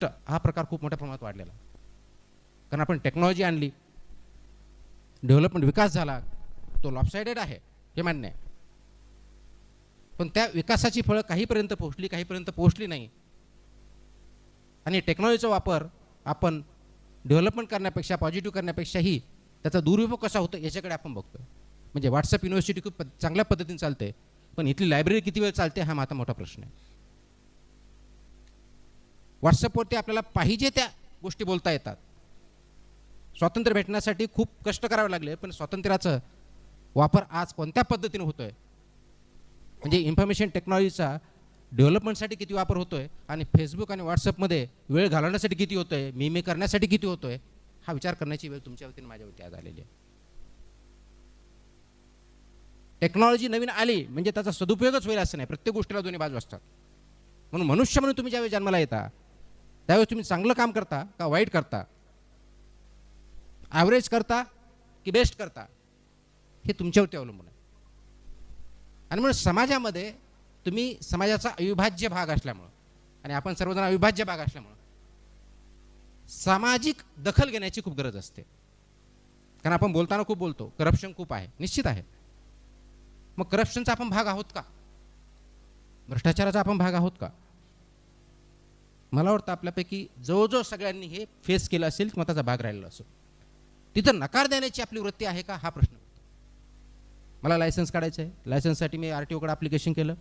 हा प्रकार खूप मोठ्या प्रमाणात वाढलेला. कारण आपण टेक्नॉलॉजी आणली, डेव्हलपमेंट विकास झाला, तो लॉपसाइडेड आहे हे मान्य आहे. पण त्या विकासाची फळं काहीपर्यंत पोहोचली, काहीपर्यंत पोहोचली नाही. आणि टेक्नॉलॉजीचा वापर आपण डेव्हलपमेंट करण्यापेक्षा, पॉझिटिव्ह करण्यापेक्षाही त्याचा दुरुपयोग कसा होतो याच्याकडे आपण बघतोय. म्हणजे व्हॉट्सअप युनिव्हर्सिटी खूप चांगल्या पद्धतीने चालते, पण इथली लायब्ररी किती वेळ चालते हा माझा मोठा प्रश्न आहे. व्हॉट्सअपवरती आपल्याला पाहिजे त्या गोष्टी बोलता येतात. स्वातंत्र्य भेटण्यासाठी खूप कष्ट करावे लागले, पण स्वातंत्र्याचा वापर आज कोणत्या पद्धतीने होतोय, म्हणजे इन्फॉर्मेशन टेक्नॉलॉजीचा डेव्हलपमेंटसाठी किती वापर होतोय आणि फेसबुक आणि व्हॉट्सअपमध्ये वेळ घालवण्यासाठी किती होतोय, मी करण्यासाठी किती होतोय, हा विचार करण्याची वेळ तुमच्या वतीने माझ्या वतीने आज आलेली आहे. टेक्नॉलॉजी नवीन आली म्हणजे त्याचा सदुपयोगच होईल असं नाही. प्रत्येक गोष्टीला दोन्ही बाजू असतात. म्हणून मनुष्य म्हणून तुम्ही ज्यावेळी जन्माला येता त्यावेळेस तुम्ही चांगलं काम करता का वाईट करता, ॲव्हरेज करता की बेस्ट करता, हे तुमच्यावरती अवलंबून आहे. आणि म्हणून समाजामध्ये तुम्ही समाजाचा अविभाज्य भाग असल्यामुळं आणि आपण सर्वजण अविभाज्य भाग असल्यामुळं सामाजिक दखल घेण्याची खूप गरज असते. कारण आपण बोलताना खूप बोलतो, करप्शन खूप आहे, निश्चित आहे. मग करप्शनचा आपण भाग आहोत का? भ्रष्टाचाराचा आपण भाग आहोत का? मला वाटतं आपल्यापैकी जवळजवळ सगळ्यांनी हे फेस केलं असेल किंवा त्याचा भाग राहिलेला असेल. तिथं नकार देण्याची आपली वृत्ती आहे का हा प्रश्न. मला लायसन्स काढायचं आहे, लायसन्ससाठी मी RTOकडे ॲप्लिकेशन केलं,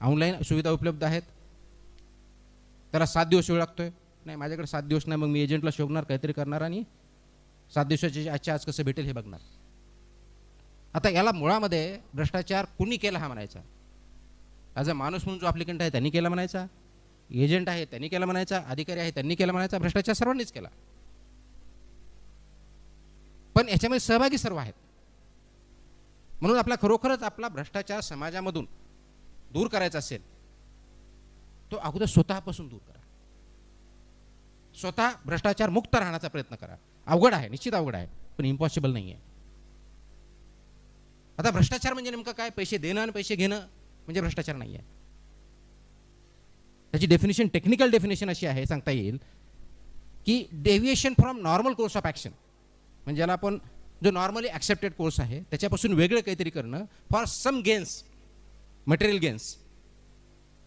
ऑनलाईन सुविधा उपलब्ध आहेत, त्याला 7 दिवस वेळ लागतोय. नाही, माझ्याकडे 7 दिवस नाही, मग मी एजंटला शोधणार, काहीतरी करणार आणि 7 दिवसाची आजच्या आज कसं भेटेल हे बघणार. आता याला मुळामध्ये भ्रष्टाचार कुणी केला हा म्हणायचा. ॲज अ माणूस म्हणून जो ॲप्लिकंट आहे त्यांनी केला म्हणायचा, एजंट आहे त्यांनी केला म्हणायचा, अधिकारी आहे त्यांनी केला म्हणायचा, भ्रष्टाचार सर्वांनीच केला. पण याच्यामध्ये सहभागी सर्व आहेत. म्हणून आपला खरोखरच आपला भ्रष्टाचार समाजामधून दूर करायचा असेल तो अगोदर स्वतःपासून दूर करा. स्वतः भ्रष्टाचार मुक्त राहण्याचा प्रयत्न करा. अवघड आहे, निश्चित अवघड आहे, पण इम्पॉसिबल नाही आहे. आता भ्रष्टाचार म्हणजे नेमकं काय? पैसे देणं आणि पैसे घेणं म्हणजे भ्रष्टाचार नाही आहे. त्याची डेफिनेशन, टेक्निकल डेफिनेशन अशी आहे, सांगता येईल की deviation from normal course of action, म्हणजे ज्याला आपण जो नॉर्मली ॲक्सेप्टेड कोर्स आहे त्याच्यापासून वेगळं काहीतरी करणं for some gains, material gains,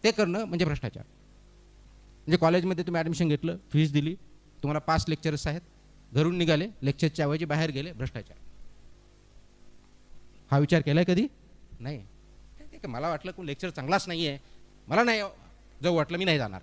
ते करणं म्हणजे भ्रष्टाचार. म्हणजे कॉलेजमध्ये तुम्ही ॲडमिशन घेतलं, फीस दिली, तुम्हाला 5 लेक्चर्स आहेत, घरून निघाले, लेक्चरच्या ऐवजी बाहेर गेले, भ्रष्टाचार. हा विचार केलाय कधी? नाही. मला वाटलं की लेक्चर चांगलाच नाही आहे, मला नाही जाऊ वाटलं, मी नाही जाणार.